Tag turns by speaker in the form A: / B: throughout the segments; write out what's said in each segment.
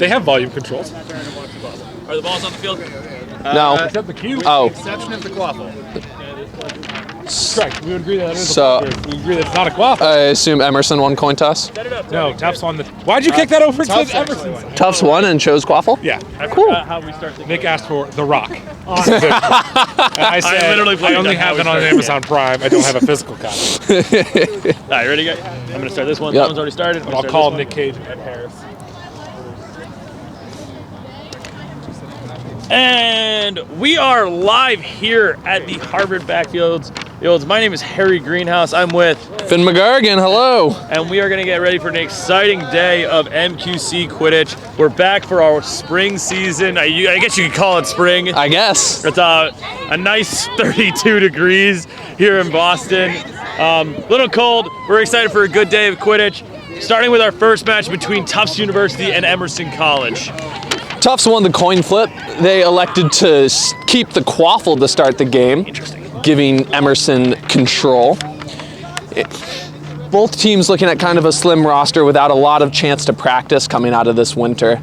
A: They have volume controls.
B: Are the balls on the field?
C: No.
A: Except the cue,
C: Oh.
A: with the exception of the quaffle. Correct. We would agree that it is
C: So-
A: a quaffle. We agree that it's not a quaffle.
C: I assume Emerson won coin toss.
A: No, Tufts won the... Why'd you kick that over to Emerson?
C: Tufts won and chose Quaffle?
A: Yeah.
C: Cool.
B: How we start the
A: Nick asked for The Rock. And I said,
B: literally played
A: I only
B: on how
A: have
B: we
A: it on
B: started.
A: Amazon Prime. I don't have a physical copy.
B: All right, ready, guys? I'm going to start this one.
C: Yep.
B: That one's already started.
A: But I'll call Nick Cage and Ed Harris.
B: And we are live here at the Harvard backfields. My name is Harry Greenhouse. I'm with
C: Finn McGargan, hello.
B: and we are going to get ready for an exciting day of MQC Quidditch. We're back for our spring season. I guess you could call it spring.
C: I guess.
B: It's a nice 32 degrees here in Boston. Little cold. We're excited for a good day of Quidditch, starting with our first match between Tufts University and Emerson College.
C: Tufts won the coin flip. They elected to keep the Quaffle to start the game.
B: Interesting.
C: Giving Emerson control. Both teams looking at kind of a slim roster without a lot of chance to practice coming out of this winter.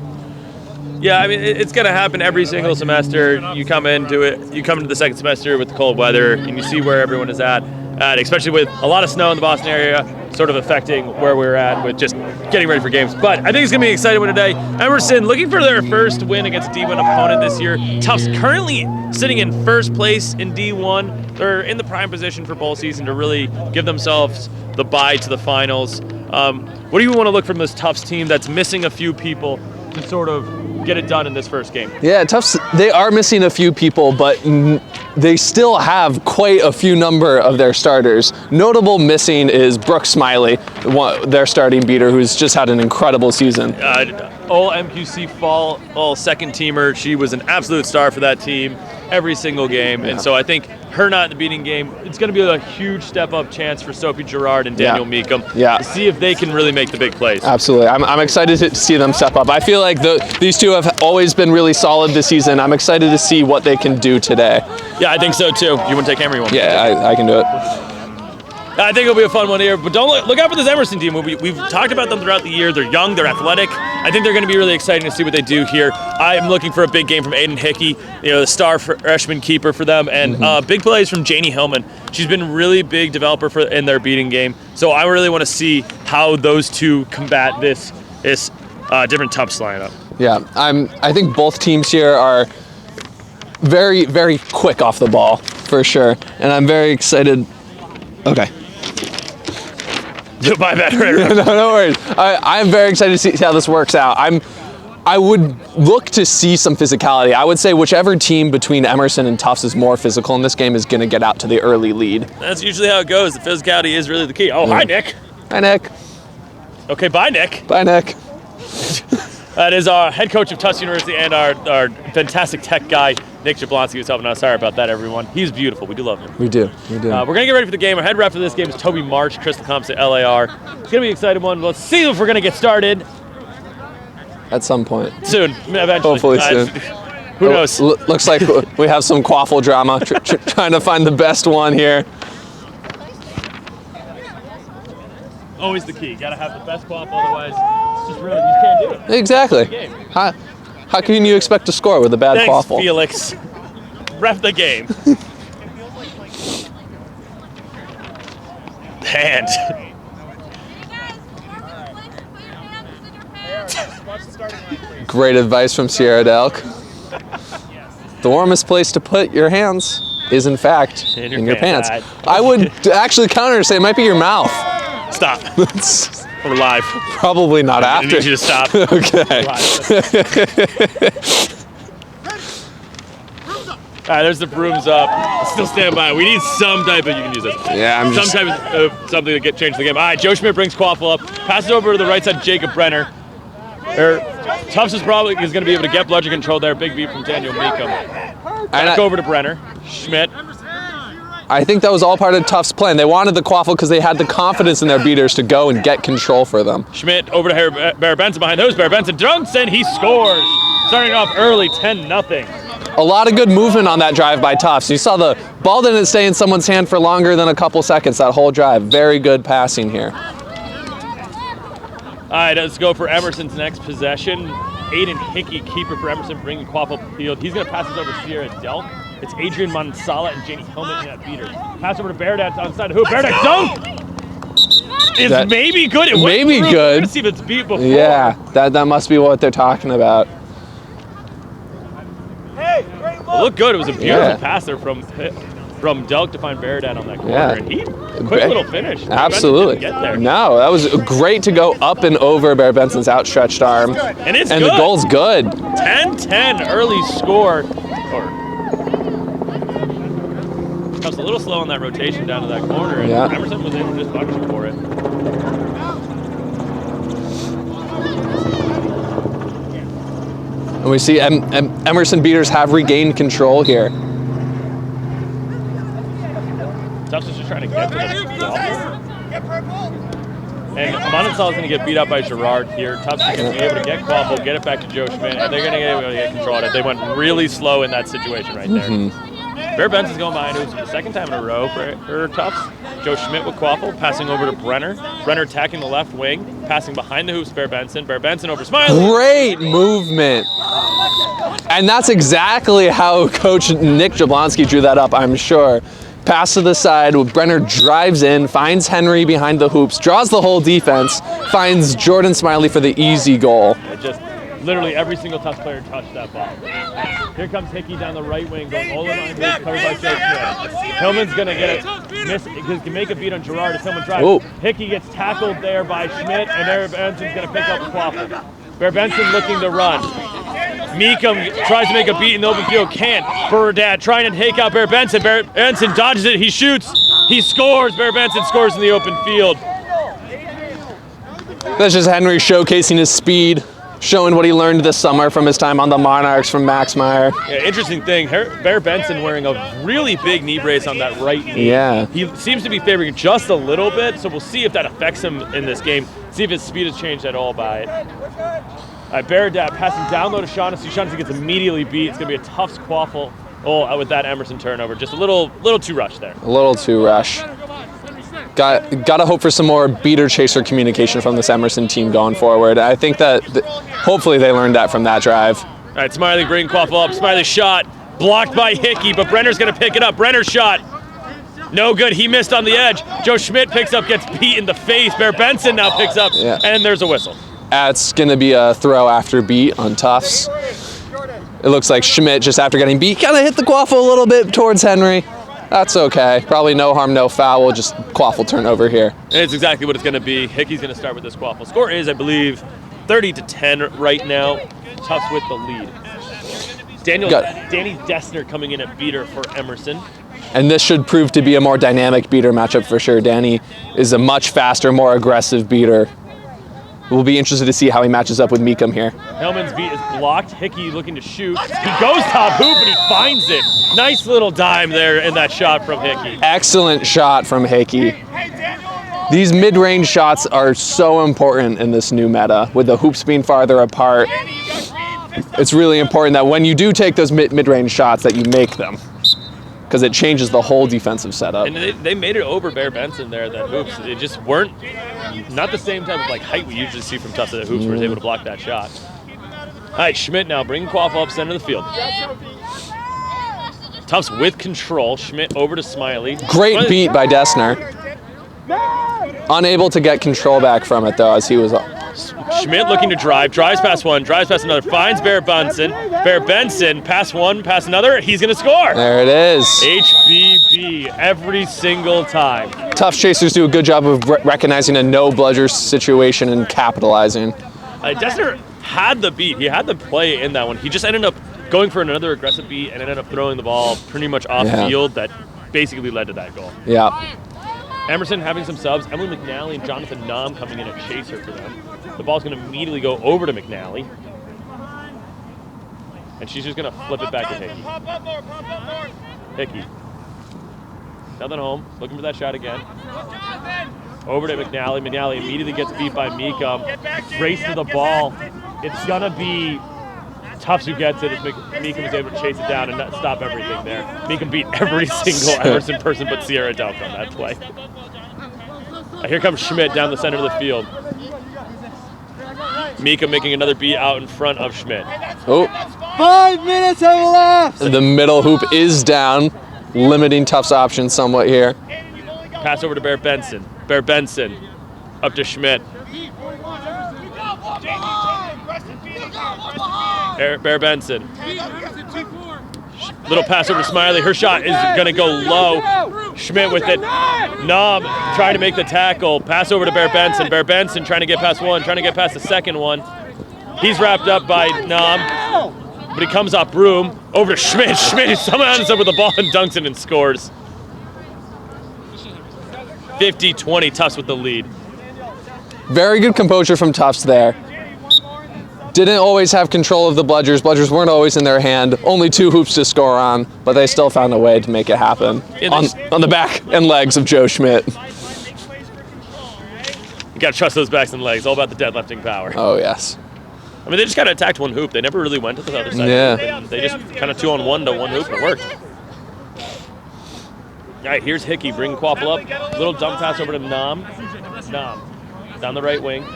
B: Yeah, I mean, it's going to happen every single semester. You come into the second semester with the cold weather, and you see where everyone is at, especially with a lot of snow in the Boston area, sort of affecting where we're at with just getting ready for games. But I think it's going to be an exciting one today. Emerson looking for their first win against a D1 opponent this year. Tufts currently sitting in first place in D1. They're in the prime position for bowl season to really give themselves the bye to the finals. What do you want to look from this Tufts team that's missing a few people to sort of get it done in this first game?
C: Yeah, Tufts, they are missing a few people, but they still have quite a few number of their starters. Notable missing is Brooke Smiley, their starting beater, who's just had an incredible season.
B: All MQC fall, all second teamer. She was an absolute star for that team every single game. And so I think her not in the beating game, it's going to be a huge step up chance for Sophie Gerard and Daniel Meekum to see if they can really make the big plays.
C: Absolutely. I'm excited to see them step up. I feel like these two have always been really solid this season. I'm excited to see what they can do today.
B: Yeah, I think so too. You want to take Camry one?
C: Yeah, I can do it.
B: I think it'll be a fun one here, but don't look out for this Emerson team. We've talked about them throughout the year. They're young, they're athletic. I think they're going to be really exciting to see what they do here. I'm looking for a big game from Aiden Hickey, the star freshman keeper for them, and big plays from Janie Hillman. She's been a really big developer in their beating game, so I really want to see how those two combat this different Tufts lineup.
C: Yeah, I think both teams here are very, very quick off the ball, for sure, and I'm very excited. Okay.
B: Bye, better.
C: No worries. I'm very excited to see how this works out. I would look to see some physicality. I would say whichever team between Emerson and Tufts is more physical in this game is going to get out to the early lead.
B: That's usually how it goes. The physicality is really the key. Oh, hi, Nick.
C: Hi, Nick.
B: Okay, bye, Nick.
C: Bye, Nick.
B: That is our head coach of Tufts University and our fantastic tech guy, Nick Jablonski, who's helping us. Sorry about that, everyone. He's beautiful. We do love him.
C: We do.
B: We're going to get ready for the game. Our head ref for this game is Toby March, Crystal Comps at LAR. It's going to be an exciting one. Let's see if we're going to get started.
C: At some point.
B: Soon, eventually.
C: Hopefully soon.
B: Who knows?
C: Looks like we have some Quaffle drama, trying to find the best one here.
B: Always the key. Got to have the best quaff, otherwise it's just really, you can't do it.
C: Exactly. How can you expect to score with a bad
B: Thanks,
C: Quaffle?
B: Felix. Ref the game. Hand.
C: Great advice from Sierra Delk. The warmest place to put your hands is, in fact, in your pants. I would actually counter say it might be your mouth.
B: Stop. We're live.
C: Probably not
B: I
C: after.
B: need you to stop.
C: Okay.
B: All right, there's the brooms up. Still stand by. We need some type of, you can use this.
C: Yeah, I'm just...
B: Some type of something to get changed the game. All right, Joe Schmidt brings Quaffle up. Passes over to the right side, Jacob Brenner. Tufts is going to be able to get bludgeon control there. Big beat from Daniel Meekum. Back over to Brenner. Schmidt.
C: I think that was all part of Tufts' plan. They wanted the Quaffle because they had the confidence in their beaters to go and get control for them.
B: Schmidt over to Bear Benson behind those. Bear Benson dunks and he scores. Starting off early, 10-0.
C: A lot of good movement on that drive by Tufts. You saw the ball didn't stay in someone's hand for longer than a couple seconds that whole drive. Very good passing here.
B: All right, let's go for Emerson's next possession. Aiden Hickey, keeper for Emerson, bringing Quaff up the field. He's going to pass this over to Sierra Delk. It's Adrian Mansala and Janie Hillman in that beater. Pass over to Beardat on the side of the hoop. Beardat dunk! It's maybe good. It
C: maybe
B: good.
C: Good.
B: Let's see if it's beat before.
C: Yeah, that must be what they're talking about.
B: It looked good. It was a beautiful pass there from Delk to find Beardat on that corner.
C: Yeah.
B: And quick little finish.
C: Absolutely.
B: Get there.
C: No, that was great to go up and over Bear Benson's outstretched arm.
B: And it's
C: and
B: good.
C: the goal's good.
B: 10-10 early score. Tufts a little slow on that rotation down to that corner, and Emerson was able to just punish him for it.
C: And we see Emerson beaters have regained control here.
B: Tufts is just trying to get to the Quaffle. And Mansala is going to get beat up by Gerard here. Tufts is going to be able to get Quaffle, get it back to Joe Schmidt, and they're going to be able to get control of it. They went really slow in that situation right there. Bear Benson's going behind hoops for the second time in a row for Tufts. Joe Schmidt with Quaffle, passing over to Brenner. Brenner attacking the left wing, passing behind the hoops, Bear Benson. Bear Benson over Smiley.
C: Great movement. And that's exactly how Coach Nick Jablonski drew that up, I'm sure. Pass to the side, Brenner drives in, finds Henry behind the hoops, draws the whole defense, finds Jordan Smiley for the easy goal.
B: Just literally every single Tufts player touched that ball. Here comes Hickey down the right wing, going all around the covered by Joe Schmidt. Hillman's going to get it, can make a beat on Gerard as Hillman drives.
C: Ooh.
B: Hickey gets tackled there by Schmidt, and Bear Benson's going to pick up the Quaffle. Bear Benson looking to run. Meekum tries to make a beat in the open field, can't. Burdad trying to take out Bear Benson. Bear Benson dodges it, he shoots, he scores. Bear Benson scores in the open field.
C: That's just Henry showcasing his speed, showing what he learned this summer from his time on the Monarchs from Max Meyer.
B: Yeah, interesting thing, Bear Benson wearing a really big knee brace on that right knee.
C: Yeah.
B: He seems to be favoring just a little bit, so we'll see if that affects him in this game. See if his speed has changed at all by it. All right, Beardat passing down low to Shaughnessy. Shaughnessy gets immediately beat. It's going to be a Tufts Quaffle with that Emerson turnover. Just a little too rushed there.
C: A little too rush. Got to hope for some more beater chaser communication from this Emerson team going forward. I think that hopefully they learned that from that drive.
B: All right, Smiley bringing Quaffle up. Smiley shot blocked by Hickey, but Brenner's going to pick it up. Brenner's shot. No good. He missed on the edge. Joe Schmidt picks up, gets beat in the face. Bear Benson now picks up, and there's a whistle. It's
C: going to be a throw after beat on Tufts. It looks like Schmidt, just after getting beat, kind of hit the Quaffle a little bit towards Henry. That's okay. Probably no harm, no foul. Just Quaffle turnover here.
B: It's exactly what it's going to be. Hickey's going to start with this Quaffle. Score is, I believe, 30-10 right now. Tufts with the lead. Danny Dessner coming in at beater for Emerson.
C: And this should prove to be a more dynamic beater matchup for sure. Danny is a much faster, more aggressive beater. We'll be interested to see how he matches up with Meekum here.
B: Hellman's beat is blocked. Hickey looking to shoot. He goes top hoop and he finds it. Nice little dime there in that shot from Hickey.
C: Excellent shot from Hickey. These mid-range shots are so important in this new meta, with the hoops being farther apart. It's really important that when you do take those mid-range shots that you make them, because it changes the whole defensive setup.
B: And they made it over Bear Benson there, that hoops. They just weren't, not the same type of height we usually see from Tufts at hoops where he's able to block that shot. All right, Schmidt now bringing Quaffle up center of the field. Tufts with control. Schmidt over to Smiley.
C: Great beat by Dessner. Unable to get control back from it though, as he was up.
B: Schmidt looking to drive, drives past one, drives past another, finds Bear Benson. Bear Benson, pass one, pass another, he's going to score.
C: There it is.
B: HBB every single time.
C: Tufts chasers do a good job of recognizing a no-bludger situation and capitalizing.
B: Dessner had the beat. He had the play in that one. He just ended up going for another aggressive beat and ended up throwing the ball pretty much off field that basically led to that goal.
C: Yeah.
B: Emerson having some subs. Emily McNally and Jonathan Nom coming in at chaser for them. The ball's going to immediately go over to McNally. And she's just going to flip it back to Hickey. Hickey. Nothing home. Looking for that shot again. Over to McNally. McNally immediately gets beat by Meekum. Race to the ball. It's going to be Tufts who gets it as Meekum is able to chase it down and stop everything there. Meekum beat every single Emerson person but Sierra Delk on that play. Here comes Schmidt down the center of the field. Mika making another beat out in front of Schmidt.
C: Oh,
D: 5 minutes have elapsed.
C: the middle hoop is down, limiting Tufts' options somewhat here.
B: Pass over to Bear Benson. Bear Benson up to Schmidt. Bear Benson. Little pass over to Smiley. Her shot is going to go low. Schmidt with it. Nom trying to make the tackle. Pass over to Bear Benson. Bear Benson trying to get past one, trying to get past the second one. He's wrapped up by Nom, but he comes off Broom. Over to Schmidt. Schmidt somehow ends up with the ball and dunks it and scores. 50-20, Tufts with the lead.
C: Very good composure from Tufts there. Didn't always have control of the bludgers. Bludgers weren't always in their hand. Only 2 hoops to score on, but they still found a way to make it happen on the back and legs of Joe Schmidt.
B: You got to trust those backs and legs. All about the deadlifting power.
C: Oh, yes.
B: I mean, they just kind of attacked one hoop. They never really went to the other side.
C: Yeah.
B: They just kind of 2-on-1 to one hoop and it worked. All right, here's Hickey bringing Quaffle up. Little dump pass over to Nom. Nom down the right wing.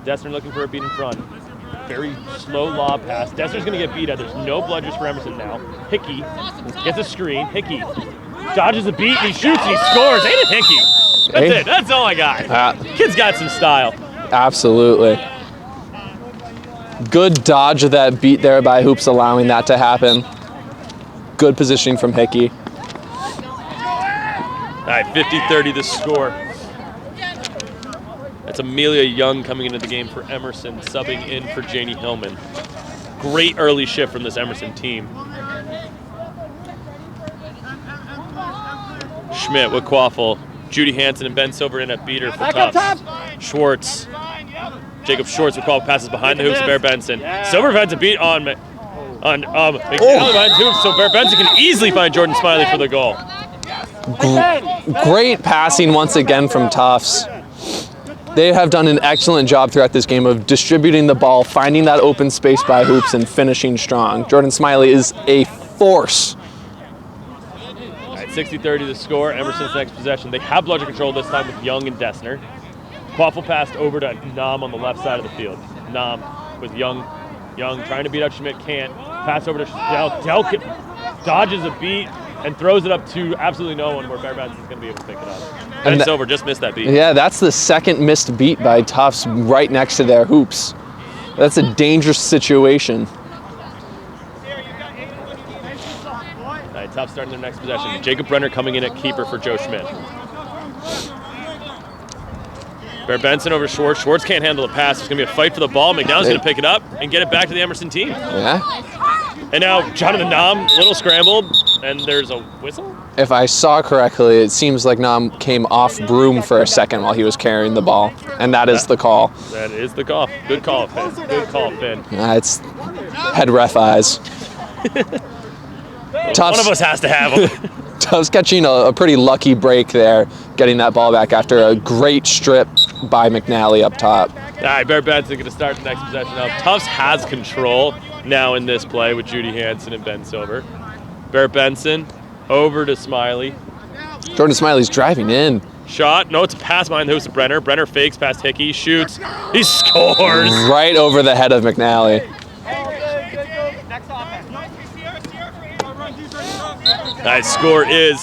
B: Dessner looking for a beat in front. Very slow lob pass. Dessner's going to get beat out. There's no bludgers for Emerson now. Hickey gets a screen. Hickey dodges a beat and he shoots and he scores. Ain't it Hickey? That's it. That's all I got. Kid's got some style.
C: Absolutely. Good dodge of that beat there by Hoops, allowing that to happen. Good positioning from Hickey.
B: All right, 50-30 the score. That's Amelia Young coming into the game for Emerson, subbing in for Janie Hillman. Great early shift from this Emerson team. Schmidt with Quaffle. Judy Hansen and Ben Silver in at beater for Tufts. Schwartz. Jacob Schwartz with Quaffle passes behind the hoops to Bear Benson. Silver finds a beat on McNally behind the hoops, so Bear Benson can easily find Jordan Smiley for the goal.
C: Great passing once again from Tufts. They have done an excellent job throughout this game of distributing the ball, finding that open space by Hoops, and finishing strong. Jordan Smiley is a force.
B: All right, 60-30 the score. Emerson's next possession. They have bludger control this time with Young and Dessner. Quaffle passed over to Nom on the left side of the field. Nom with Young. Young trying to beat up Schmidt, can't. Pass over to Del. Del dodges a beat and throws it up to absolutely no one where Bear Benson's going to be able to pick it up. And Silver just missed that beat.
C: Yeah, that's the second missed beat by Tufts right next to their hoops. That's a dangerous situation.
B: All right, Tufts starting their next possession. Jacob Brenner coming in at keeper for Joe Schmidt. Bear Benson over Schwartz. Schwartz can't handle the pass. It's going to be a fight for the ball. McDowell's going to pick it up and get it back to the Emerson team.
C: Yeah.
B: And now Jonathan Nom, little scrambled, and there's a whistle?
C: If I saw correctly, it seems like Nom came off Broom for a second while he was carrying the ball, and that is the call.
B: That is the call. Good call, Finn. Good call, Finn.
C: It's head ref eyes.
B: One of us has to have them.
C: Tufts catching a pretty lucky break there, getting that ball back after a great strip by McNally up top.
B: All right, Bear Benson going to start the next possession up. Tufts has control now in this play with Judy Hansen and Ben Silver. Bear Benson over to Smiley.
C: Jordan Smiley's driving in.
B: Shot. No, it's a pass behind the hoops to Brenner. Brenner fakes past Hickey. Shoots. He scores.
C: Right over the head of McNally.
B: That score is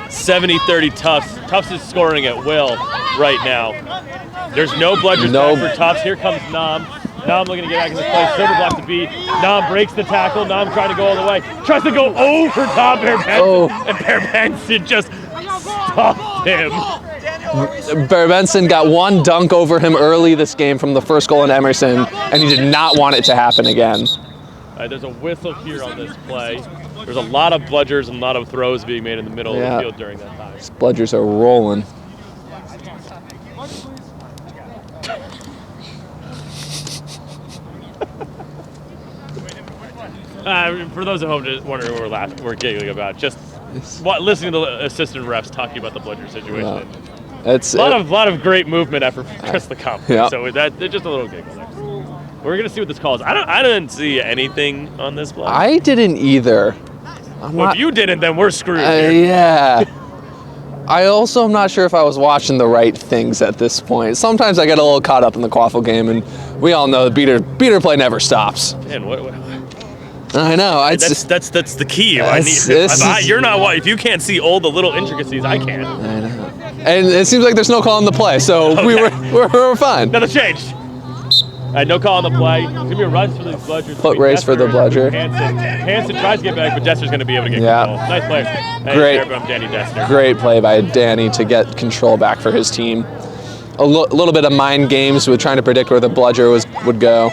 B: 70-30 Tufts. Tufts is scoring at will right now. There's no bludgers back for Tufts. Here comes Nom. Nom looking to get back in this play. Silver blocks the beat. Nom breaks the tackle. Nom trying to go all the way. Tries to go over top Bear Benson. And Bear Benson just stopped him.
C: Bear Benson got one dunk over him early this game from the first goal in Emerson, and he did not want it to happen again.
B: There's a whistle here on this play. There's a lot of bludgers and a lot of throws being made in the middle of the field during that time.
C: These bludgers are rolling.
B: For those at home just wondering what we're giggling about, just listening to the assistant refs talking about the bludger situation.
C: Yeah.
B: A lot of great movement effort from just the company.
C: Yeah.
B: So that's just a little giggle there. We're gonna see what this call is. I didn't see anything on this play.
C: I didn't either.
B: If you didn't, then we're screwed.
C: Yeah. I also am not sure if I was watching the right things at this point. Sometimes I get a little caught up in the quaffle game, and we all know the beater play never stops.
B: Man, what?
C: I know.
B: That's the key. If you can't see all the little intricacies, I can.
C: I know. And it seems like there's no call on the play, so
B: Okay.
C: we were fine.
B: Nothing changed. No call on the play. It's going to be a rush for these bludgers.
C: Foot race for the bludger.
B: Hansen tries to get back, but Dester's going to be able to get control. Nice play.
C: Great.
B: From Danny Dester.
C: Great play by Danny to get control back for his team. A little bit of mind games with trying to predict where the bludger would go.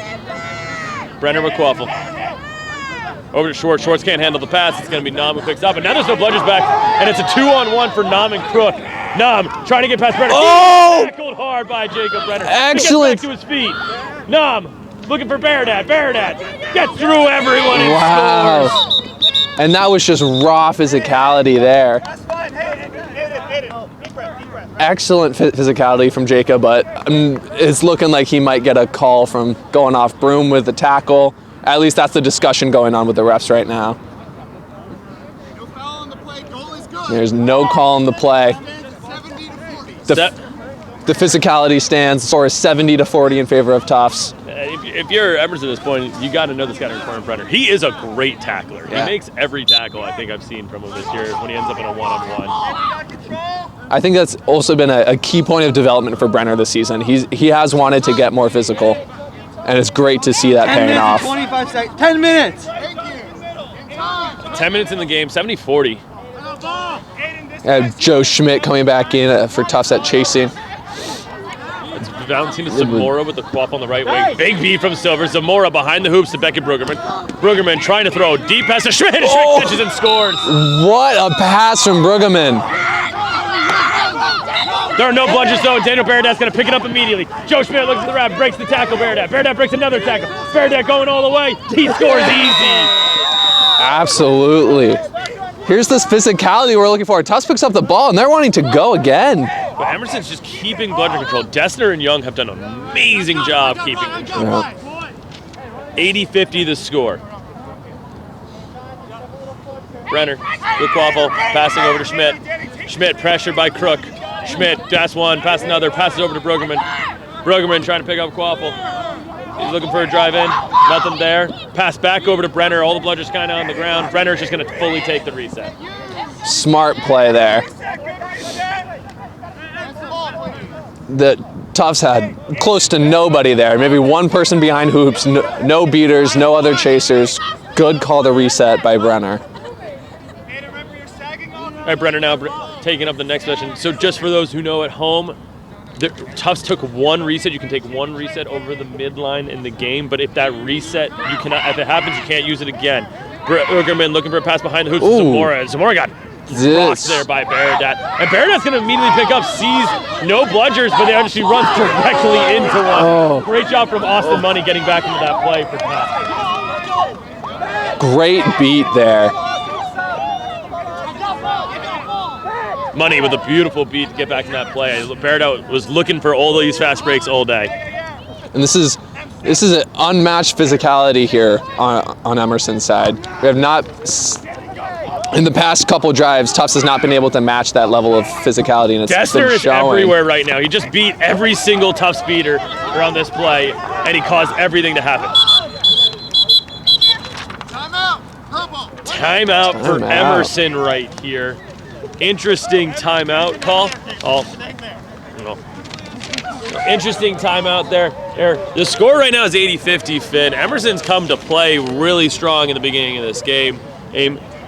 B: Brenner with quaffle. Over to Schwartz. Schwartz can't handle the pass. It's going to be Nam who picks up. And now there's no bludgers back. And it's a 2-on-1 for Nam and Crook. Nam trying to get past Brenner.
C: Oh!
B: Tackled hard by Jacob Brenner.
C: Excellent.
B: He gets back to his feet. Nam looking for Baradat. Baradat gets through everyone and scores.
C: And that was just raw physicality there. Excellent physicality from Jacob, but it's looking like he might get a call from going off Broom with the tackle. At least that's the discussion going on with the refs right now.
D: No foul on the play. Goal is good.
C: There's no call on the play.
D: 70-40.
C: The physicality stands. The score is 70-40 in favor of Tufts.
B: If you're Emerson at this point, you got to know this guy in front of Brenner. He is a great tackler.
C: Yeah.
B: He makes every tackle I think I've seen from him this year when he ends up in a one-on-one.
C: I think that's also been a key point of development for Brenner this season. He has wanted to get more physical, and it's great to see that
D: 10
C: paying
D: minutes
C: off.
D: and 25 seconds. 10 minutes.
B: 10 minutes in the game, 70-40.
C: Joe Schmidt coming back in for Tufts at chasing.
B: It's bouncing to Zamora with the quaff on the right wing. Big beat from Silver. Zamora behind the hoops to Beckett Brueggemann. Brueggemann trying to throw a deep pass to Schmidt. Schmidt catches and scores.
C: What a pass from Brueggemann.
B: There are no bludgers though, and Daniel Baradat's going to pick it up immediately. Joe Schmidt looks at the ref, breaks the tackle, Baradat. Baradat breaks another tackle. Baradat going all the way. He scores easy.
C: Absolutely. Here's this physicality we're looking for. Tufts picks up the ball, and they're wanting to go again.
B: But Emerson's just keeping bludger control. Dessner and Young have done an amazing job keeping control.
C: Yeah.
B: 80-50 the score. Brenner with quaffle, passing over to Schmidt. Schmidt pressured by Crook. Schmidt, pass one, pass another, passes over to Brueggemann. Brueggemann trying to pick up quaffle. He's looking for a drive in, nothing there. Pass back over to Brenner, all the bludgers kind of on the ground. Brenner's just going to fully take the reset.
C: Smart play there. The Tufts had close to nobody there. Maybe one person behind hoops, no beaters, no other chasers. Good call to reset by Brenner.
B: All right, Brenner now taking up the next possession. So just for those who know at home, Tufts took one reset. You can take one reset over the midline in the game, but if that reset, you cannot. If it happens, you can't use it again. Brueggemann looking for a pass behind the hoops to Zamora. Zamora got rocked there by Baradat. And Baradat's going to immediately pick up, sees no bludgers, but they actually runs directly into one.
C: Oh.
B: Great job from Austin Money getting back into that play for Tufts.
C: Great beat there.
B: Money with a beautiful beat to get back in that play. Baradat was looking for all these fast breaks all day.
C: And this is an unmatched physicality here on Emerson's side. We have not, in the past couple drives, Tufts has not been able to match that level of phicality, and it's
B: Dessner
C: been
B: is
C: showing.
B: everywhere right now. He just beat every single Tufts beater around this play, and he caused everything to happen. Timeout for Emerson right here. Interesting timeout call. Interesting timeout there. The score right now is 80-50, Finn. Emerson's come to play really strong in the beginning of this game.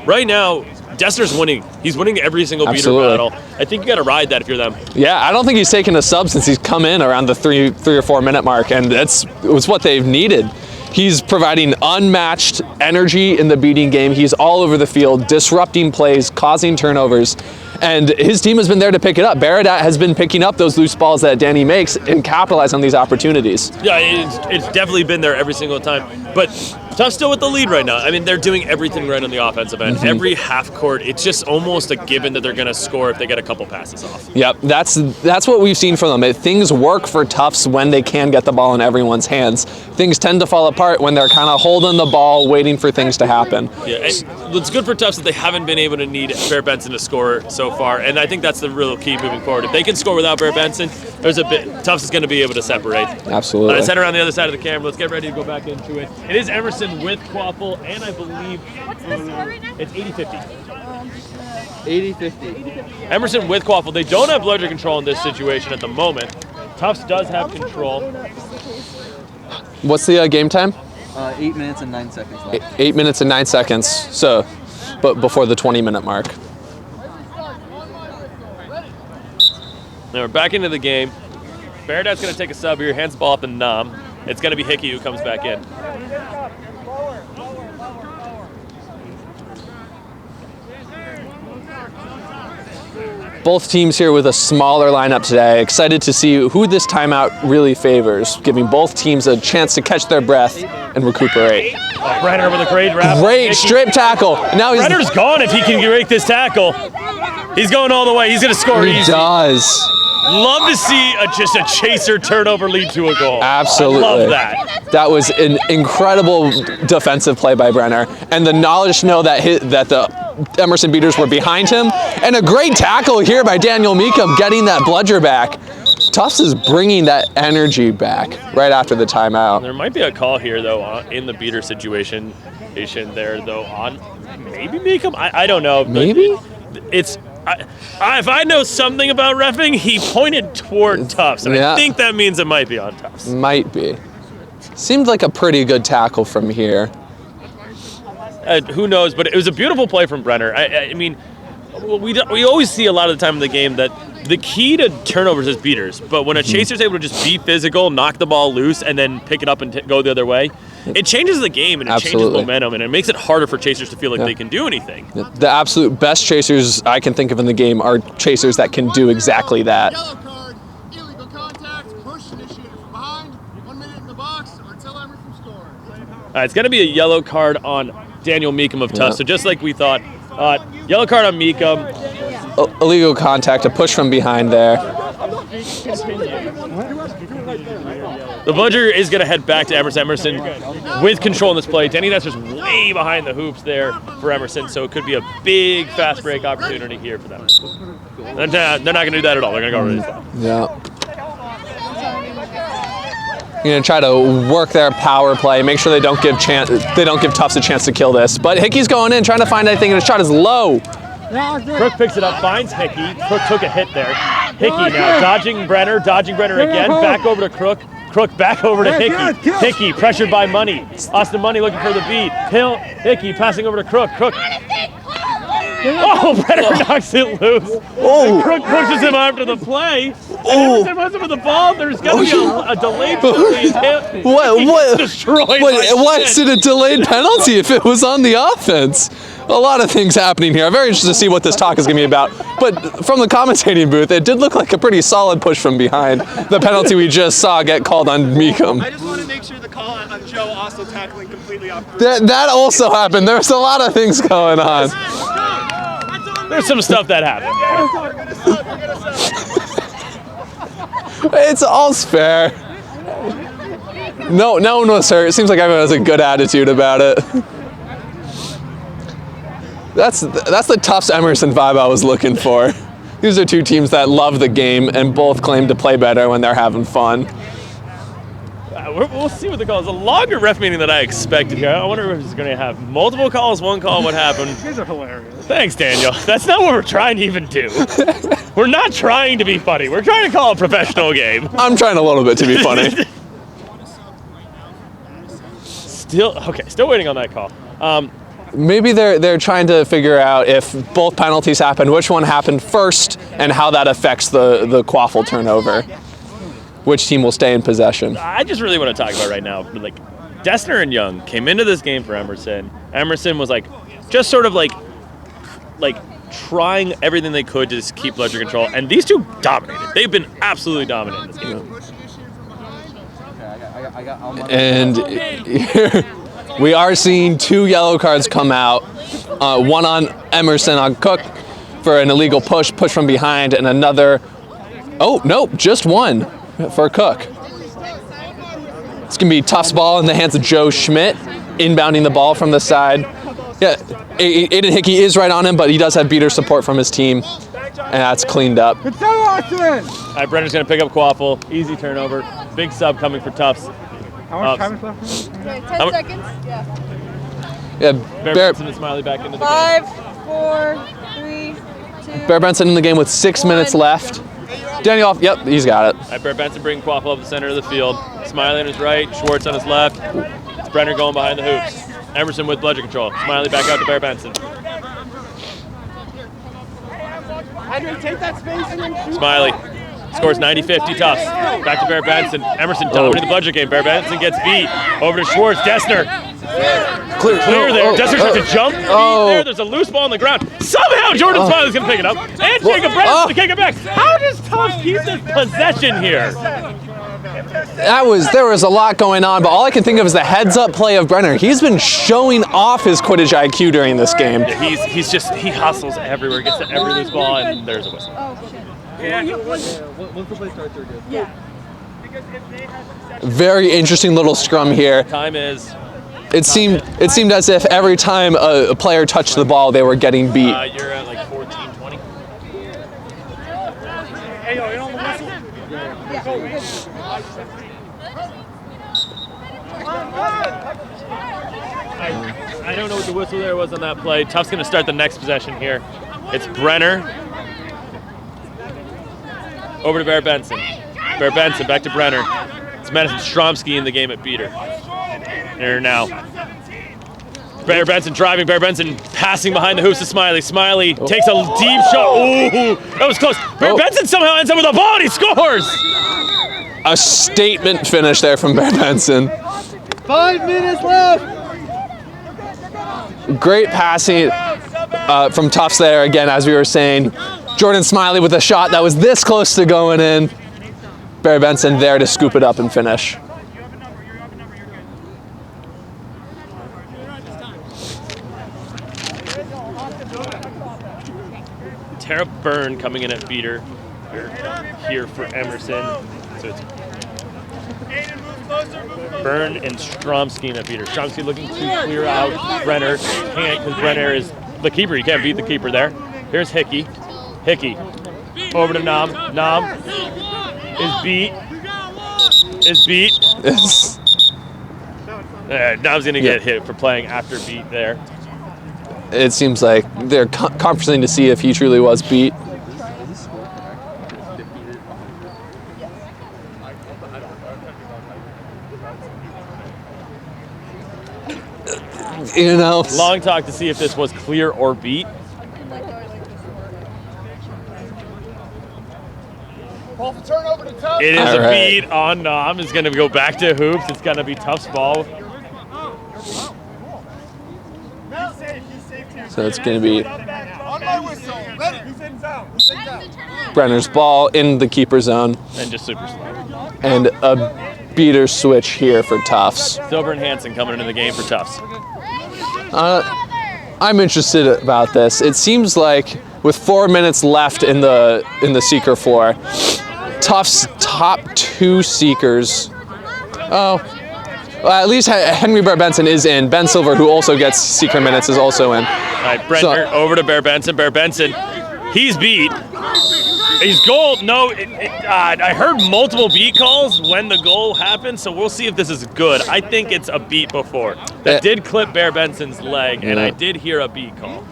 B: Right now, Dessner's winning. He's winning every single beater battle. I think you got to ride that if you're them.
C: Yeah, I don't think he's taken a sub since he's come in around the three or 4 minute mark, and it was what they've needed. He's providing unmatched energy in the beating game. He's all over the field, disrupting plays, causing turnovers, and his team has been there to pick it up. Baradat has been picking up those loose balls that Danny makes and capitalize on these opportunities.
B: Yeah, it's definitely been there every single time. But Tufts still with the lead right now. I mean, they're doing everything right on the offensive end. Every half court, it's just almost a given that they're going to score if they get a couple passes off.
C: Yep, that's what we've seen from them. Things work for Tufts when they can get the ball in everyone's hands. Things tend to fall apart when they're kind of holding the ball, waiting for things to happen.
B: Yeah, and it's good for Tufts that they haven't been able to need Bear Benson to score so far, and I think that's the real key moving forward. If they can score without Bear Benson, Tufts is going to be able to separate.
C: Absolutely.
B: Let's head around the other side of the camera. Let's get ready to go back into it. It is Emerson with Quaffle, and I believe it's 80-50.
E: 80-50.
B: Emerson with Quaffle. They don't have bludger control in this situation at the moment. Tufts does have control.
C: What's the game time?
E: 8 minutes and 9 seconds left.
C: 8 minutes and 9 seconds. So, but before the 20-minute mark.
B: Now we're back into the game. Beardat's going to take a sub here, hands the ball up to Nam. It's going to be Hickey who comes back in.
C: Both teams here with a smaller lineup today. Excited to see who this timeout really favors, giving both teams a chance to catch their breath and recuperate.
B: Brenner with a great wrap.
C: Great strip tackle. Now
B: Brenner's gone if he can break this tackle. He's going all the way. He's going to score easy.
C: He does.
B: Love to see just a chaser turnover lead to a goal.
C: Absolutely.
B: I love that.
C: That was an incredible defensive play by Brenner. And the knowledge to know that the Emerson beaters were behind him. And a great tackle here by Daniel Meekum getting that bludger back. Tufts is bringing that energy back right after the timeout.
B: There might be a call here, though, in the beater situation there, though, on maybe Meekum. I don't know.
C: Maybe?
B: It's... if I know something about reffing, he pointed toward Tufts, and I think that means it might be on Tufts.
C: Might be. Seemed like a pretty good tackle from here.
B: Who knows, but it was a beautiful play from Brenner. I mean, we always see a lot of the time in the game that the key to turnovers is beaters, but when a chaser's able to just be physical, knock the ball loose, and then pick it up and go the other way, it changes the game and it changes momentum, and it makes it harder for chasers to feel like they can do anything.
C: The absolute best chasers I can think of in the game are chasers that can do exactly that.
D: Yellow card, illegal contact, push initiated from behind, 1 minute in the box, or until Emerson scores.
B: It's going to be a yellow card on Daniel Meekum of Tufts, so just like we thought, yellow card on Meekum.
C: Illegal contact, a push from behind there.
B: The bludger is going to head back to Emerson. Emerson with control in this play. Denny Nestor's way behind the hoops there for Emerson, so it could be a big fast break opportunity here for them. They're not going to do that at all. They're going to go really slow.
C: Yeah. You're going to try to work their power play, make sure they don't give Tufts a chance to kill this. But Hickey's going in, trying to find anything, and his shot is low.
B: Crook picks it up, finds Hickey. Crook took a hit there. Hickey now dodging Brenner again, back over to Crook. Crook back over to Hickey. Hickey pressured by Money. Austin Money looking for the beat. Hickey passing over to Crook. Crook. Oh, Brenner knocks it loose.
C: Oh.
B: Crook pushes him after the play. Emerson runs over the ball. There's going to be a delayed penalty.
C: What?
B: Destroyed.
C: Why is it a delayed penalty if it was on the offense? A lot of things happening here. I'm very interested to see what this talk is going to be about. But from the commentating booth, it did look like a pretty solid push from behind. The penalty we just saw get called on Meekum.
F: I just want to make sure the call on Joe also tackling completely off.
C: That also happened. There's a lot of things going on.
B: There's some stuff that happened.
C: It's all fair. No one was hurt. It seems like everyone has a good attitude about it. That's the Tufts Emerson vibe I was looking for. These are two teams that love the game and both claim to play better when they're having fun.
B: We'll see what the call is. A longer ref meeting than I expected here. I wonder if it's going to have multiple calls, one call, what happened.
A: These are hilarious.
B: Thanks, Daniel. That's not what we're trying to even do. We're not trying to be funny. We're trying to call a professional game.
C: I'm trying a little bit to be funny.
B: Still waiting on that call.
C: Maybe they're trying to figure out if both penalties happened, which one happened first, and how that affects the Quaffle turnover. Which team will stay in possession?
B: I just really want to talk about right now, like, Dessner and Young came into this game for Emerson. Emerson was just sort of like trying everything they could to just keep bludger control, and these two dominated. They've been absolutely dominant in this game.
C: And We are seeing 2 yellow cards come out. One on Emerson on Cook for an illegal push from behind, and another, oh, nope, just one for Cook. It's going to be Tufts ball in the hands of Joe Schmidt, inbounding the ball from the side. Yeah, Aiden Hickey is right on him, but he does have beater support from his team, and that's cleaned up.
B: All right, Brenner's going to pick up Quaffle. Easy turnover. Big sub coming for Tufts.
F: How much time is left?
G: 10 seconds? Yeah.
C: Yeah,
B: Bear Benson and Smiley back into the game.
G: 5, 4, 3, 2.
C: Bear Benson in the game with 6 minutes left. Daniel off, yep, he's got it.
B: All right, Bear Benson bringing Quaffle up the center of the field. Smiley on his right, Schwartz on his left. It's Brenner going behind the hoops. Emerson with bludger control. Smiley back out to Bear Benson. Smiley scores 90-50 Tufts. Back to Bear Benson. Emerson dominating the bludger game. Bear Benson gets beat. Over to Schwartz. Dessner. Clear there. Dessner tries to jump. There's a loose ball on the ground. Somehow Jordan Smiley's going to pick it up. And Jacob Brennan to kick it back. How does Tufts keep this possession here?
C: There was a lot going on, but all I can think of is the heads-up play of Brenner. He's been showing off his Quidditch IQ during this game.
B: Yeah, he hustles everywhere, gets to every loose ball, and there's a whistle.
G: Oh, shit.
E: Once the play starts, they're good.
G: Yeah.
C: Very interesting little scrum here.
B: Time is.
C: It seemed as if every time a player touched the ball, they were getting beat.
B: You're at like 14-20.
F: Hey, yo, you know the whistle?
G: Yeah, you're good.
B: I don't know what the whistle there was on that play. Tufts going to start the next possession here. It's Brenner. Over to Bear Benson. Bear Benson back to Brenner. It's Madison Stromsky in the game at beater. Here now. Bear Benson driving. Bear Benson passing behind the hoops to Smiley. Smiley takes a deep shot. Ooh, that was close. Bear Benson somehow ends up with a ball and he scores.
C: A statement finish there from Bear Benson.
E: 5 minutes left.
C: Great passing from Tufts there again, as we were saying. Jordan Smiley with a shot that was this close to going in. Bear Benson there to scoop it up and finish.
B: Tara Byrne coming in at beater here for Emerson. So it's Byrne and Stromsky in at beater. Stromsky looking to clear out Brenner. Can't, because Brenner is the keeper. You can't beat the keeper there. Here's Hickey. Hickey over to Nam. Nam is beat. Nam's gonna get hit for playing after beat there.
C: It seems like they're conferencing to see if he truly was beat. You know,
B: Long talk to see if this was clear or beat.
D: Call for turnover to Tufts.
B: It is
C: All
B: a
C: right.
B: beat on Nam. It's going to go back to hoops. It's going to be Tufts ball.
C: so it's going to be
D: On my whistle. Ready. Who's in zone?
C: Brenner's ball in the keeper zone
B: And just super slow.
C: and a beater switch here for Tufts.
B: Silver and Hansen coming into the game for Tufts.
C: I'm interested about this. It seems like with 4 minutes left in the seeker floor, Tufts' top 2 seekers. At least Henry Bear Benson is in. Ben Silver, who also gets seeker minutes, is also in.
B: All right, Brenner over to Bear Benson. Bear Benson, he's beat. He's goal. No, I heard multiple beat calls when the goal happened, so we'll see if this is good. I think it's a beat before. That did clip Bear Benson's leg, and I did hear a beat call.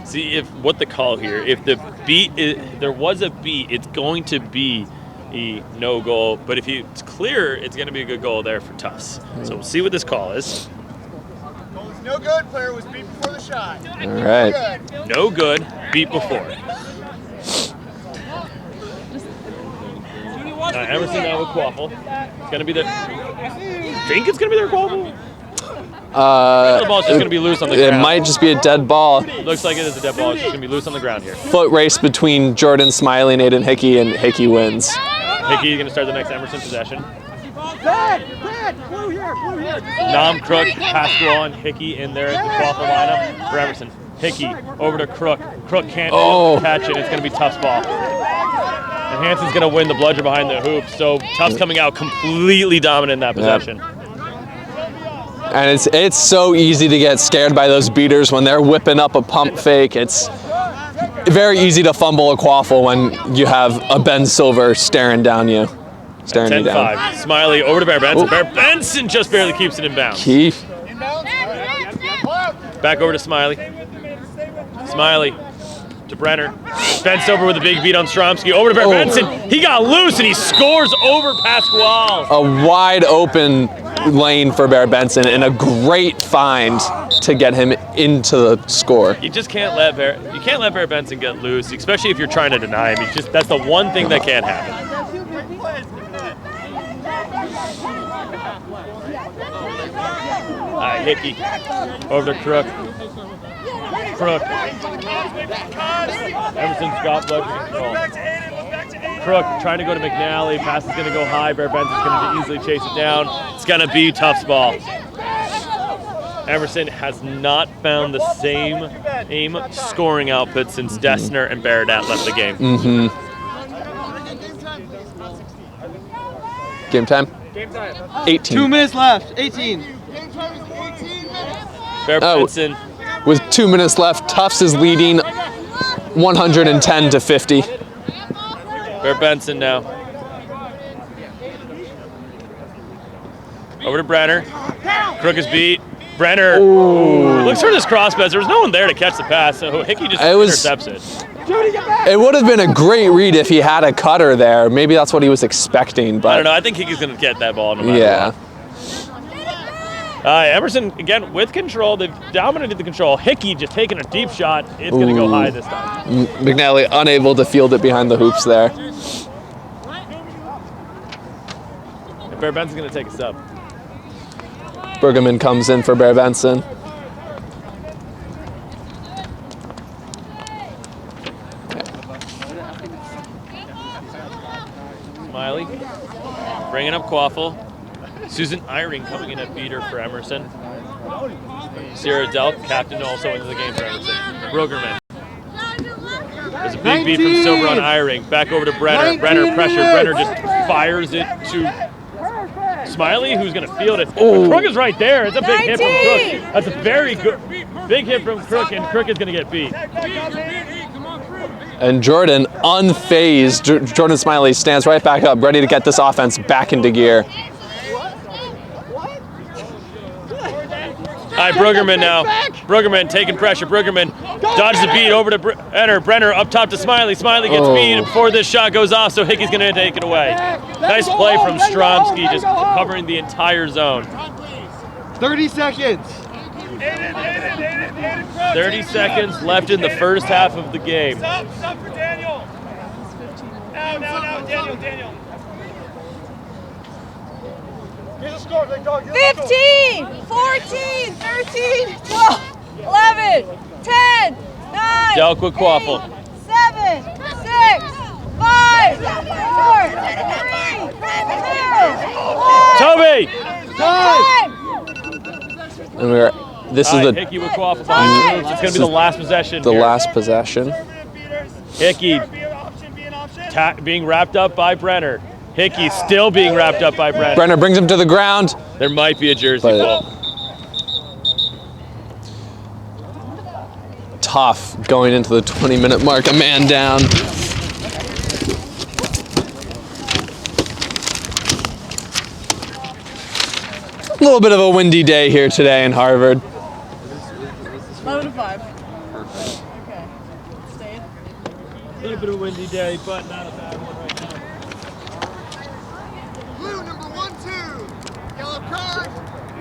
B: See if what the call here. If the beat, there was a beat, it's going to be a no goal. But if it's clear, it's going to be a good goal there for Tufts. So we'll see what this call is.
D: Goal is no good. Player was beat before the shot.
C: All right.
B: No good, beat before. Emerson now with Quaffle. It's going to be the... think it's going to be their Quaffle? The ball's just going to be loose on the ground.
C: It might just be a dead ball.
B: Looks like it is a dead ball. It's just going to be loose on the ground here.
C: Foot race between Jordan Smiley and Aiden Hickey, and Hickey wins.
B: Hickey going to start the next Emerson possession.
F: Blue here.
B: Nom, Crook, Pascual, and Hickey in there at the Quaffle lineup for Emerson. Hickey over to Crook. Crook can't catch it. It's going to be Tufts' ball. And Hanson's going to win the bludger behind the hoop. So Tufts coming out completely dominant in that possession.
C: And it's so easy to get scared by those beaters when they're whipping up a pump fake. It's very easy to fumble a Quaffle when you have a Ben Silver staring down you. Staring you down.
B: 10-5. Smiley over to Bear Benson. Bear Benson just barely keeps it in bounds.
C: Keith.
B: Back over to Smiley. Smiley to Brenner. Bents over with a big beat on Stromsky. Over to Bear Benson. He got loose and he scores over Pascual.
C: A wide open lane for Bear Benson and a great find to get him into the score.
B: You just can't let Bear Benson get loose, especially if you're trying to deny him. That's the one thing that can't happen. All right, Hickey over to Crook. Emerson's got bludger control. Crook trying to go to McNally. Pass is going to go high. Bear Benson's going to easily chase it down. It's going to be Tufts' ball. Emerson has not found the same aim scoring output since Dessner and Baradat left the game.
C: Game time? 18.
E: 2 minutes left. 18.
B: Bear Benson.
C: With 2 minutes left, Tufts is leading 110 to 50.
B: Bear Benson now. Over to Brenner. Crook is beat. Brenner looks for this cross pass. There was no one there to catch the pass, so Hickey just intercepts it.
C: It would have been a great read if he had a cutter there. Maybe that's what he was expecting, but
B: I don't know. I think Hickey's going to get that ball no matter what. Emerson, again, with control. They've dominated the control. Hickey just taking a deep shot. It's going to go high this time.
C: McNally unable to field it behind the hoops there.
B: And Bear Benson's going to take a sub.
C: Bergerman comes in for Bear Benson.
B: Smiley bringing up Quaffle. Susan Eyring coming in at beater for Emerson. Sierra Delk, captain, also into the game for Emerson. Brogerman. There's a big beat from Silver on Eyring. Back over to Brenner. Brenner pressure. Brenner just fires it to Smiley, who's going to field it. Crook is right there. It's a big hit from Crook. That's a very good big hit from Crook, and Crook is going to get beat.
C: And Jordan, unfazed, Jordan Smiley stands right back up, ready to get this offense back into gear.
B: All right, Brueggemann now. Brueggemann taking pressure. Brueggemann dodges the beat over to Brenner. Brenner up top to Smiley. Smiley gets beat before this shot goes off, so Hickey's going to take it away. Nice play from Stromsky, just covering the entire zone.
E: 30 seconds.
B: 30 seconds left in the first half of the game.
F: Stop for Daniel. Now, Daniel. Here's the score, big dog.
G: 15, 14, 13, 12, 11, 10, 9,
B: Delk with Quaffle.
G: 7, 6, 5, 4, 3, 2, 1.
B: Toby!
C: And this is
B: Hickey with Quaffle behind the moves. It's going to be the last possession.
C: The last possession.
B: Hickey being wrapped up by Brenner. Hickey still being wrapped up by Brenner.
C: Brenner brings him to the ground.
B: There might be a jersey pull.
C: Tough going into the 20-minute mark. A man down. A little bit of a windy day here today in Harvard.
G: 11 to 5. Perfect. Okay. Stayed.
B: A little bit of a windy day, but not a bad one right now.
D: Blue number 1-2. Yellow card.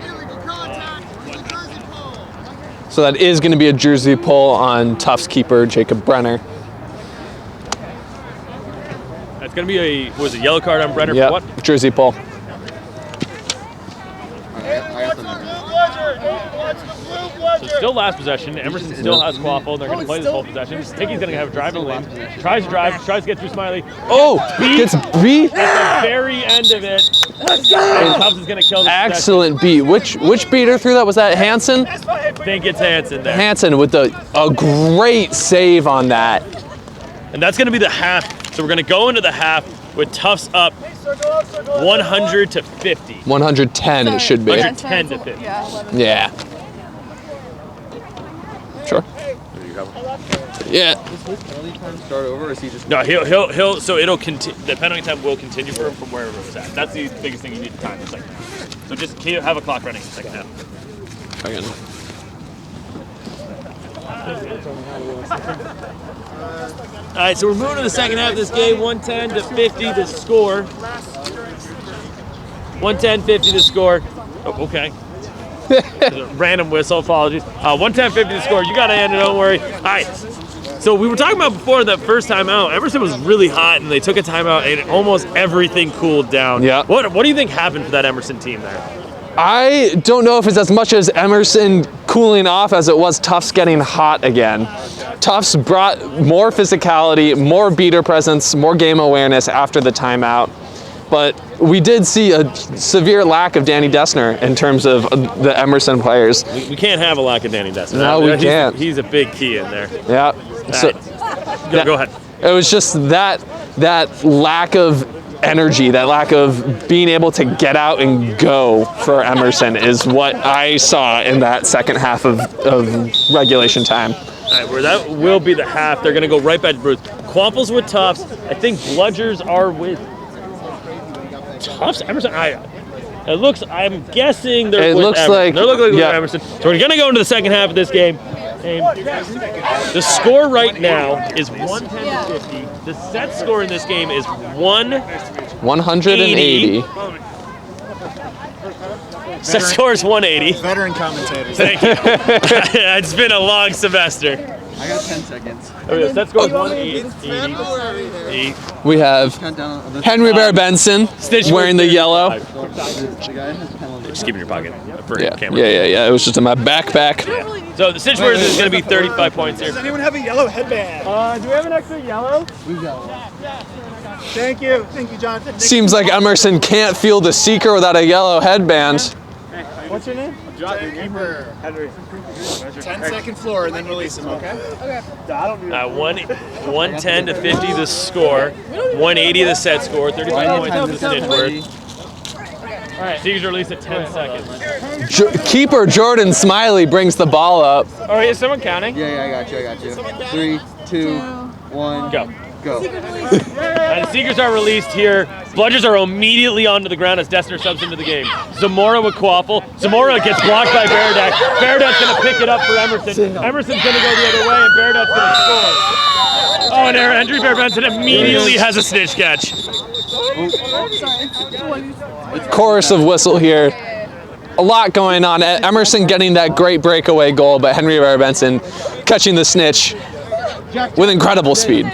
D: Illegal contact. Illegal jersey pull.
C: So that is going to be a jersey pull on Tufts keeper Jacob Brenner.
B: That's going to be a yellow card on Brenner
C: Yeah,
B: for what?
C: jersey pull.
B: So still last possession. Emerson still has Quaffle. They're going to play this whole possession. Hickey's going to have a driving lane. Tries to drive, tries to get through Smiley.
C: Oh, gets beat.
B: At the very end of it. And Tufts is going to kill the
C: Excellent beat. Which beater threw that? Was that Hansen?
B: I think it's Hansen there.
C: Hansen with a great save on that.
B: And that's going to be the half. So we're going to go into the half with Tufts up 100 to 50.
C: 110 it should be.
B: 110 to 50.
G: Yeah, 11.
C: Yeah. Sure. Yeah.
E: Start over, or is he just?
B: No, he'll. So it'll continue. The penalty time will continue for him from wherever it was at. That's the biggest thing you need to time the second half. So just have a clock running in the second half. All right, so we're moving to the second half of this game. 110 to 50 the score. 110-50 the score. Oh, okay. Random whistle, apologies. 110-50 the score. You got to end it, don't worry. All right. So we were talking about before that first time out, Emerson was really hot and they took a timeout and almost everything cooled down.
C: Yeah.
B: What do you think happened for that Emerson team there?
C: I don't know if it's as much as Emerson cooling off as it was Tufts getting hot again. Tufts brought more physicality, more beater presence, more game awareness after the timeout. But we did see a severe lack of Danny Dessner in terms of the Emerson players.
B: We can't have a lack of Danny Dessner.
C: No, we can't.
B: He's a big key in there.
C: Yeah. So,
B: Go ahead.
C: It was just that lack of energy, that lack of being able to get out and go for Emerson is what I saw in that second half of regulation time.
B: All right, where that will be the half. They're going to go right back to Bruce. Quaffle's with Tufts. I think Bludgers are with Tufts. Emerson. I'm guessing they're with
C: looks
B: Emerson.
C: like
B: They're looking like
C: yeah.
B: Emerson. So we're going to go into the second half of this game. The score right now is 110 to 50. The set score in this game is
C: 180.
B: Set score is 180.
D: Veteran commentators.
B: Thank you. It's been a long semester.
E: I got 10 seconds.
B: Okay, set score is 180.
C: We have Henry Bear Benson wearing the yellow.
E: The guy has penalty.
B: Just keep it in your pocket for
C: Yeah,
B: camera.
C: yeah. It was just in my backpack.
B: So the Stitch Wars is going to be 35 points here.
F: Does anyone have a yellow headband?
A: Do we have an extra yellow?
F: Thank you, Jonathan.
C: Seems like Emerson can't field a seeker without a yellow headband.
A: What's your name?
F: Henry.
D: 10-second floor and then release him, okay?
B: 110 to 50 the score, 180 the set score, 35 points to the Stitch Wars. All right, Seekers released at 10 seconds.
C: Keeper Jordan Smiley brings the ball up.
A: Oh, is someone counting?
E: Yeah, I got you. 3, 2, 1,
B: Go.
E: go.
B: And the Seekers are released here. Bludgers are immediately onto the ground as Dessner subs into the game. Zamora with Quaffle. Zamora gets blocked by Baradak. Baradat's going to pick it up for Emerson. Emerson's going to go the other way, and Baradat's going to score. Oh, and Henry Bear Benson immediately has a snitch catch.
C: Chorus of whistle here. A lot going on. Emerson getting that great breakaway goal, but Henry Bear Benson catching the snitch with incredible speed.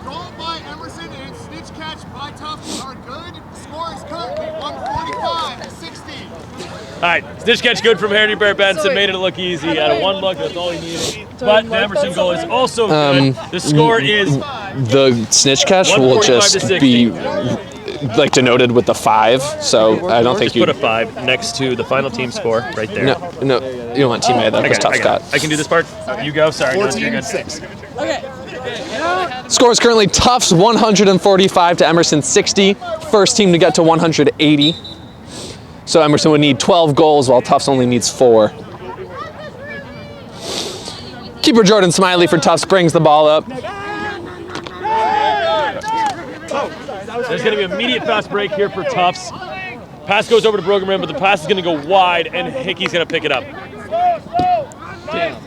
D: Goal by Emerson and snitch catch by Tufts are good. Score is currently 145-60.
B: All right, snitch catch good from Henry Bear Benson. Made it look easy. Had a one look, that's all he needed. But the Emerson goal is also good. The score is
C: The snitch catch will
B: 145 to
C: just
B: 60.
C: be like denoted with the 5, so I don't think
B: Just put a 5 next to the final team score right there.
C: No, you don't want team A. That was Tufts got.
B: I can do this part. You go. Sorry. No, you're good.
D: 14-6.
G: Okay.
C: Score is currently Tufts 145 to Emerson 60. First team to get to 180. So Emerson would need 12 goals while Tufts only needs 4. Keeper Jordan Smiley for Tufts brings the ball up.
B: There's going to be an immediate fast break here for Tufts. Pass goes over to Brogan, but the pass is going to go wide, and Hickey's going to pick it up.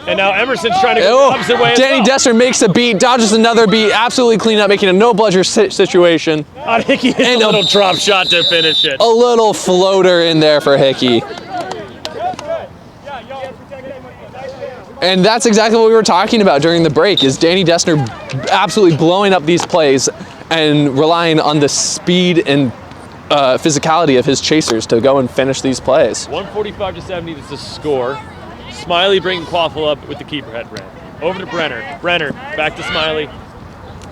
B: And now Emerson's trying to go the opposite way.
C: Danny Dessner makes a beat, dodges another beat, absolutely clean up, making a no bludger situation.
B: Hickey hits a little drop shot to finish it.
C: A little floater in there for Hickey. And that's exactly what we were talking about during the break, is Danny Dessner absolutely blowing up these plays. and relying on the speed and physicality of his chasers to go and finish these plays.
B: 145 to 70 is the score. Smiley bringing Quaffle up with the keeper head brand. Over to Brenner. Brenner back to Smiley.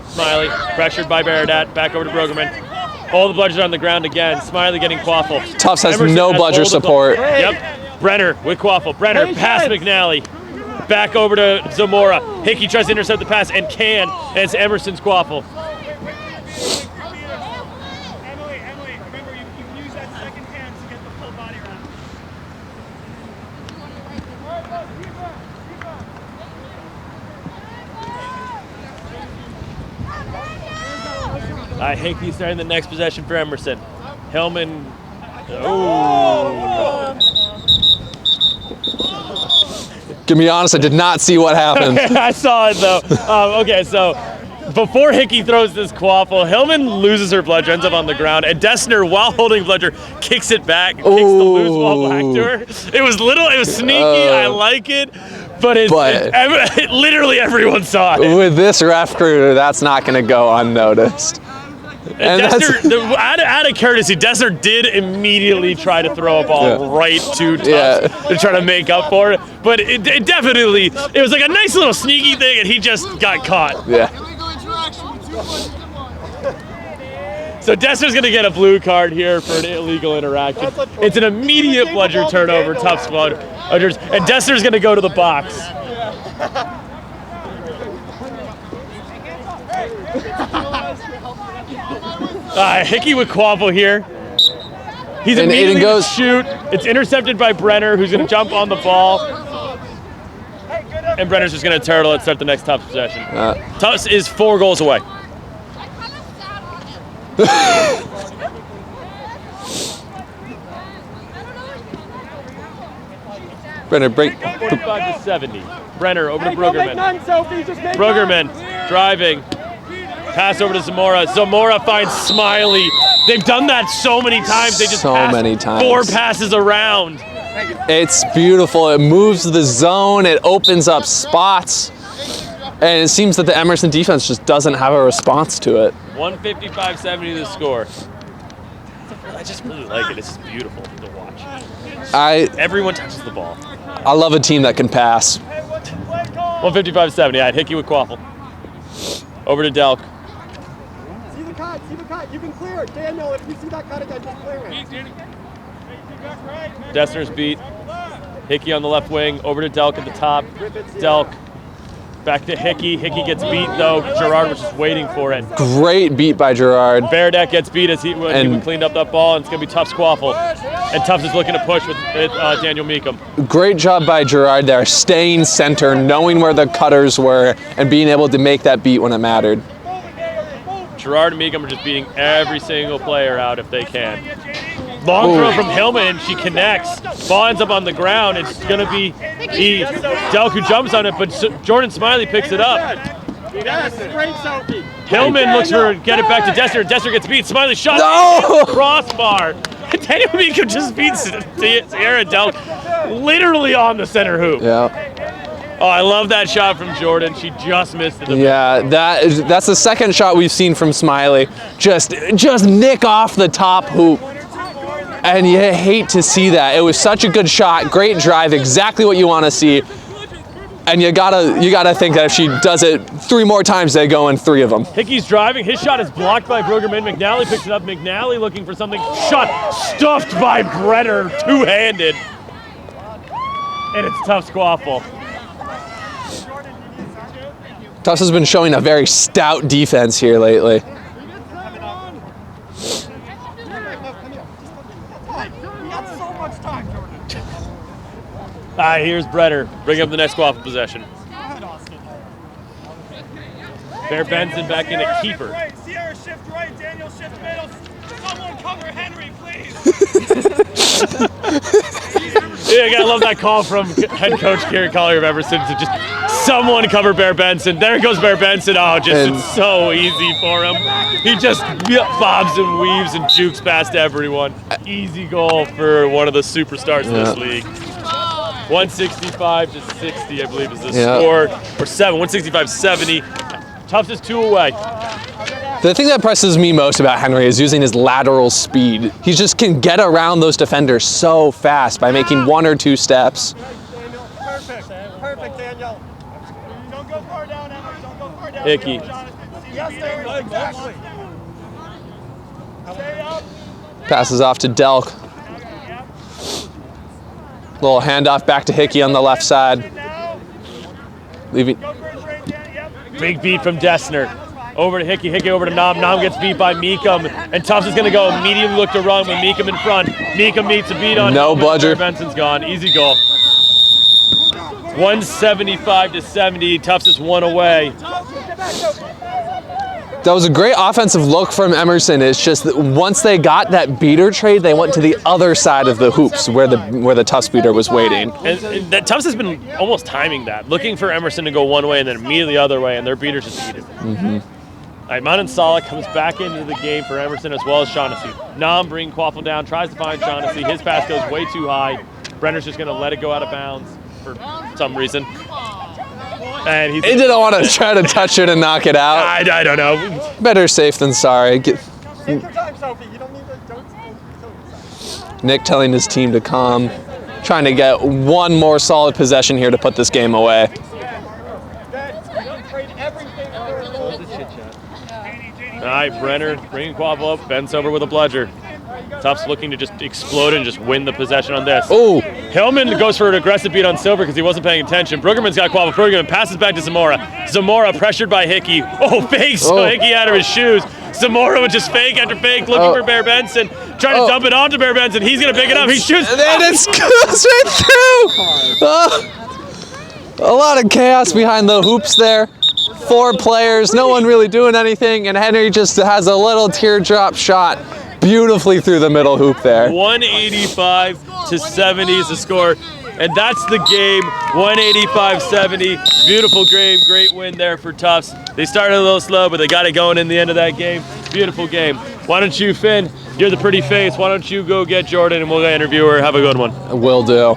B: Smiley pressured by Baradat. Back over to Brogerman. All the bludgers on the ground again. Smiley getting Quaffle.
C: Tufts has
B: Emerson
C: no
B: has
C: bludger
B: all the
C: support.
B: Yep. Brenner with Quaffle. Brenner past McNally. Back over to Zamora. Hickey tries to intercept the pass and can. And it's Emerson's Quaffle.
F: Emily, remember you can use that second hand to get the full body round.
B: Hickey starting the next possession for Emerson. Hellman. Oh.
C: To be honest, I did not see what happened.
B: I saw it though. Okay, so before Hickey throws this Quaffle, Hillman loses her bludger, ends up on the ground, and Dessner, while holding bludger, kicks it back, kicks the loose ball back to her. It was sneaky. I like it, but literally everyone saw it.
C: With this ref crew, that's not going to go unnoticed.
B: And Dessner, out of courtesy, Dessner did immediately try to throw a ball right to Tufts to try to make up for it. But it definitely, it was like a nice little sneaky thing, and he just got caught.
C: Yeah.
D: Illegal interaction with 2 bludgers at once.
B: So Dessner's going to get a blue card here for an illegal interaction. It's an immediate bludger turnover, Tufts bludgers, and Dessner's going to go to the box. Hickey with Quaffle here. He's
C: And
B: immediately
C: Aiden goes.
B: shoot. It's intercepted by Brenner, who's going to jump on the ball. And Brenner's just going to turtle it, start the next Tufts possession. Tufts is 4 goals away.
C: Brenner, break.
B: 45 to 70. Brenner over to Brueggerman. Brueggerman driving. Pass over to Zamora. Zamora finds Smiley. They've done that so many times. They just
C: many times.
B: 4 passes around.
C: It's beautiful. It moves the zone. It opens up spots. And it seems that the Emerson defense just doesn't have a response to it.
B: 155-70 the score. I just really like it. It's just beautiful to watch. Everyone touches the ball.
C: I love a team that can pass.
B: 155-70. I had Hickey with Quaffle. Over to Delk.
F: See the cut. You can clear it. Daniel, if you see that cut again, just clear it.
B: Dessner's beat. Hickey on the left wing. Over to Delk at the top. Delk. Back to Hickey. Hickey gets beat though. Gerard was just waiting for it.
C: Great beat by Gerard.
B: Baradat gets beat as he cleaned up that ball, and it's going to be Tufts Quaffle. And Tufts is looking to push with Daniel Meekum.
C: Great job by Gerard there, staying center, knowing where the cutters were, and being able to make that beat when it mattered.
B: Gerard and Meekum are just beating every single player out if they can. Long throw from Hillman, she connects. Ball ends up on the ground. It's going to be Delk who jumps on it, but Jordan Smiley picks it up.
F: Yes, great Sophie.
B: Hillman looks for get it back to Dessner. Dessner gets beat. Smiley shot.
C: No!
B: Crossbar. Daniel Meekum just beats Sierra Delk literally on the center hoop.
C: Yeah.
B: Oh, I love that shot from Jordan. She just missed it.
C: Yeah, that's the second shot we've seen from Smiley. Just nick off the top hoop. And you hate to see that. It was such a good shot, great drive, exactly what you want to see. And you gotta think that if she does it 3 more times, they go in 3 of them.
B: Hickey's driving. His shot is blocked by Brueggerman. McNally picks it up. McNally looking for something. Shot stuffed by Brenner, 2-handed. And it's Tufts Quaffle.
C: Tufts has been showing a very stout defense here lately.
B: Here's Brenner. Bring up the next Quaffle possession. Bear Benson back in at keeper.
F: Right, Sierra shift right, Daniel shift middle. Someone cover Henry, please.
B: Yeah, I gotta love that call from head coach Gary Collier of Emerson to just someone cover Bear Benson. There goes Bear Benson. Oh, it's so easy for him. He just bobs and weaves and jukes past everyone. Easy goal for one of the superstars in this league. 165 to 60, I believe, is the score. Or 165-70. Tufts is 2 away.
C: The thing that impresses me most about Henry is using his lateral speed. He just can get around those defenders so fast by making 1 or 2 steps.
F: Daniel, perfect. Perfect, Daniel. Don't go far down, Emma. Don't go far down.
B: Hickey.
F: Yes, there. Exactly. Stay up.
C: Passes off to Delk. Little handoff back to Hickey on the left side. Leaving.
B: Big beat from Dessner. Over to Hickey, Hickey over to Nam. Nam gets beat by Meekum, and Tufts is going to go immediately look to run with Meekum in front. Meekum meets a beat on
C: No bludger.
B: Benson's gone. Easy goal. 175-70. Tufts is 1 away.
C: That was a great offensive look from Emerson. It's just that once they got that beater trade, they went to the other side of the hoops where the Tufts beater was waiting.
B: And that Tufts has been almost timing that, looking for Emerson to go one way and then immediately the other way, and their beaters just beat it.
C: Mm-hmm.
B: All right, Mount Sala comes back into the game for Emerson as well as Shaughnessy. Nam bringing Quaffle down, tries to find Shaughnessy. His pass goes way too high. Brenner's just going to let it go out of bounds for some reason. And he
C: didn't want to try to touch it and knock it out.
B: I don't know.
C: Better safe than sorry.
F: Take your time, Sophie. You don't need to. Don't.
C: Nick telling his team to calm, trying to get one more solid possession here to put this game away.
B: All right, Brenner bringing Quaffle up, bends over with a bludger. Tufts looking to just explode and just win the possession on this.
C: Oh!
B: Hillman goes for an aggressive beat on Silver because he wasn't paying attention. Bruggerman's got Quaffle. Bruggerman passes back to Zamora. Zamora pressured by Hickey. Oh, fakes Hickey out of his shoes. Zamora would just fake after fake, looking for Bear Benson, trying to dump it onto Bear Benson. He's going to pick it up. He shoots.
C: And it goes right through! A lot of chaos behind the hoops there. 4 players, no one really doing anything, and Henry just has a little teardrop shot beautifully through the middle hoop there.
B: 185-70 is the score, and that's the game. 185-70. Beautiful game, great win there for Tufts. They started a little slow, but they got it going in the end of that game. Beautiful game. Why don't you, Finn? You're the pretty face. Why don't you go get Jordan and we'll interview her. Have a good one.
C: Will do.